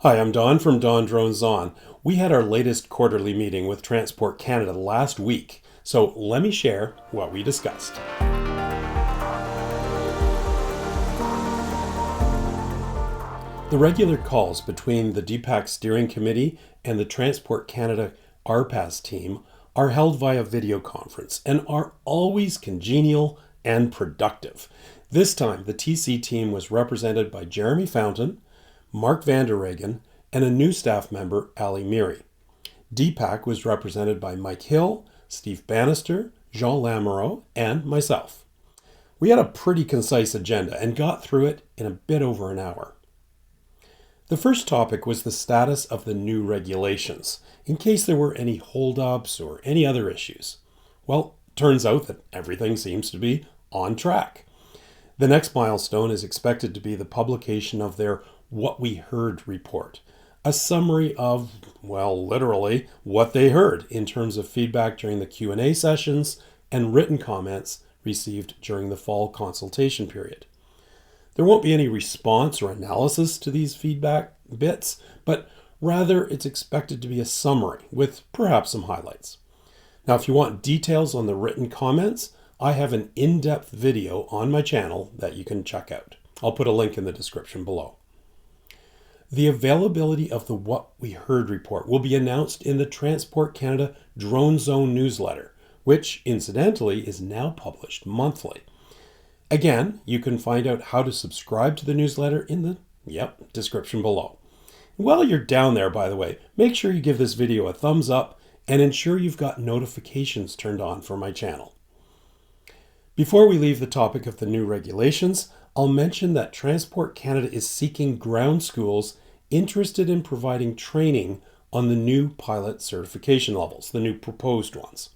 Hi, I'm Don from DonDronesOn. We had our latest quarterly meeting with Transport Canada last week, so let me share what we discussed. The regular calls between the DPAC Steering Committee and the Transport Canada RPAS team are held via video conference and are always congenial and productive. This time, the TC team was represented by Jeremy Fountain, Marc Vanderaegen, and a new staff member, Ali Miri. DPAC was represented by Mike Hill, Steve Bannister, Jean Lamoureux, and myself. We had a pretty concise agenda and got through it in a bit over an hour. The first topic was the status of the new regulations, in case there were any holdups or any other issues. Well, turns out that everything seems to be on track. The next milestone is expected to be the publication of their What We Heard report, a summary of, well, literally what they heard in terms of feedback during the Q&A sessions and written comments received during the fall consultation period. There won't be any response or analysis to these feedback bits, but rather it's expected to be a summary with perhaps some highlights. Now, if you want details on the written comments, I have an in-depth video on my channel that you can check out. I'll put a link in the description below. The availability of the What We Heard report will be announced in the Transport Canada DonDronesOn newsletter, which incidentally is now published monthly. Again, you can find out how to subscribe to the newsletter in the description below. While you're down there, by the way, make sure you give this video a thumbs up and ensure you've got notifications turned on for my channel. Before we leave the topic of the new regulations, I'll mention that Transport Canada is seeking ground schools interested in providing training on the new pilot certification levels, the new proposed ones.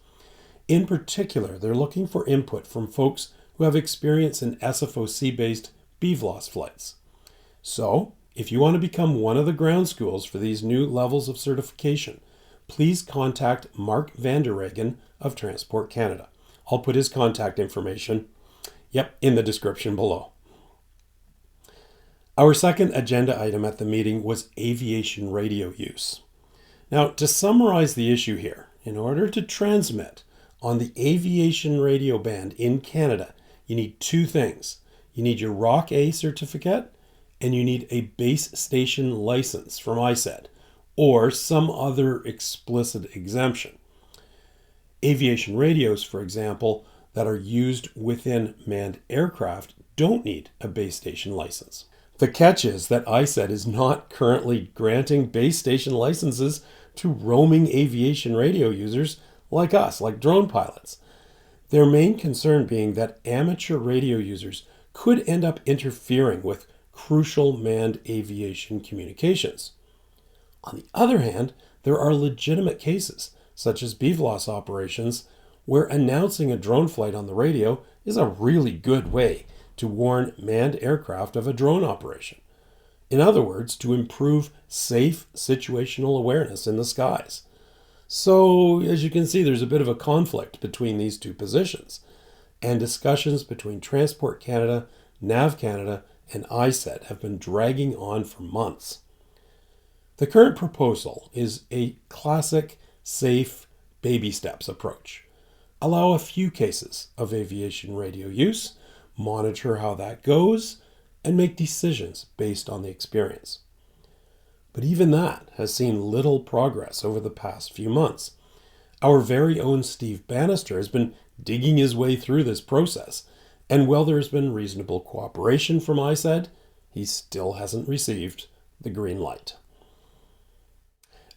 In particular, they're looking for input from folks who have experience in SFOC-based BVLOS flights. So, if you want to become one of the ground schools for these new levels of certification, please contact Marc Vanderaegen of Transport Canada. I'll put his contact information, in the description below. Our second agenda item at the meeting was aviation radio use. Now, to summarize the issue here, in order to transmit on the aviation radio band in Canada, you need two things. You need your ROC A certificate and you need a base station license from ISED or some other explicit exemption. Aviation radios, for example, that are used within manned aircraft don't need a base station license. The catch is that ISED is not currently granting base station licenses to roaming aviation radio users like us, like drone pilots. Their main concern being that amateur radio users could end up interfering with crucial manned aviation communications. On the other hand, there are legitimate cases, such as BVLOS operations, where announcing a drone flight on the radio is a really good way to warn manned aircraft of a drone operation. In other words, to improve safe situational awareness in the skies. So, as you can see, there's a bit of a conflict between these two positions, and discussions between Transport Canada, NAV Canada, and ISED have been dragging on for months. The current proposal is a classic, safe, baby steps approach. Allow a few cases of aviation radio use, monitor how that goes, and make decisions based on the experience. But even that has seen little progress over the past few months. Our very own Steve Bannister has been digging his way through this process, and while there has been reasonable cooperation from ISED, he still hasn't received the green light.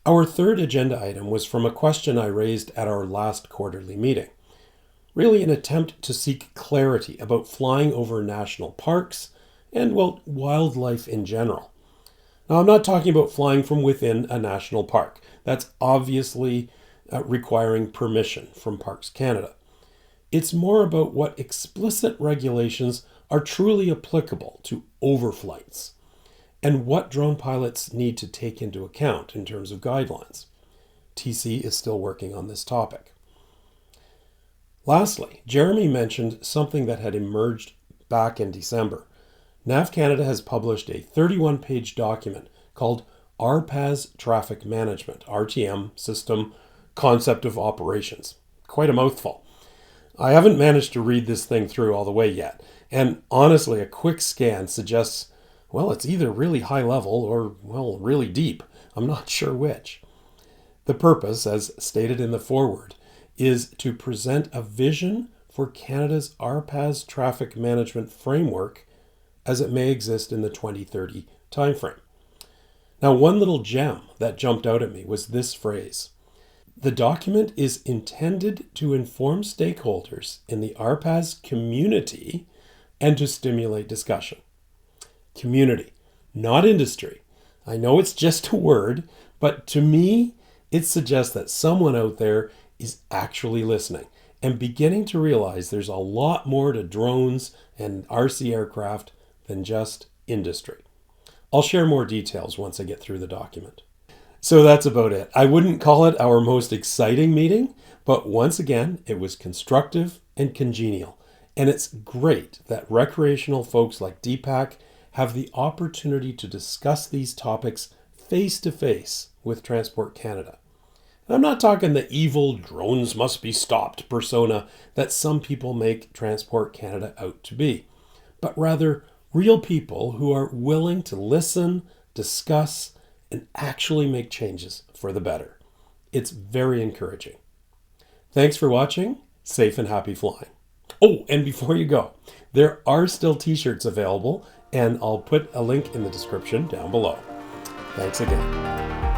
Our third agenda item was from a question I raised at our last quarterly meeting. Really an attempt to seek clarity about flying over national parks and, well, wildlife in general. Now, I'm not talking about flying from within a national park. That's obviously requiring permission from Parks Canada. It's more about what explicit regulations are truly applicable to overflights and what drone pilots need to take into account in terms of guidelines. TC is still working on this topic. Lastly, Jeremy mentioned something that had emerged back in December. NAV Canada has published a 31-page document called RPAS Traffic Management, RTM System Concept of Operations. Quite a mouthful. I haven't managed to read this thing through all the way yet, and honestly, a quick scan suggests, well, it's either really high level or, well, really deep. I'm not sure which. The purpose, as stated in the foreword, is to present a vision for Canada's RPAS traffic management framework as it may exist in the 2030 timeframe. Now, one little gem that jumped out at me was this phrase. The document is intended to inform stakeholders in the RPAS community and to stimulate discussion. Community, not industry. I know it's just a word, but to me, it suggests that someone out there is actually listening and beginning to realize there's a lot more to drones and RC aircraft than just industry. I'll share more details once I get through the document. So that's about it. I wouldn't call it our most exciting meeting, but once again, it was constructive and congenial. And it's great that recreational folks like DPAC have the opportunity to discuss these topics face-to-face with Transport Canada. And I'm not talking the evil drones must be stopped persona that some people make Transport Canada out to be, but rather real people who are willing to listen, discuss, and actually make changes for the better. It's very encouraging. Thanks for watching. Safe and happy flying. Oh, and before you go, there are still t-shirts available, and I'll put a link in the description down below. Thanks again.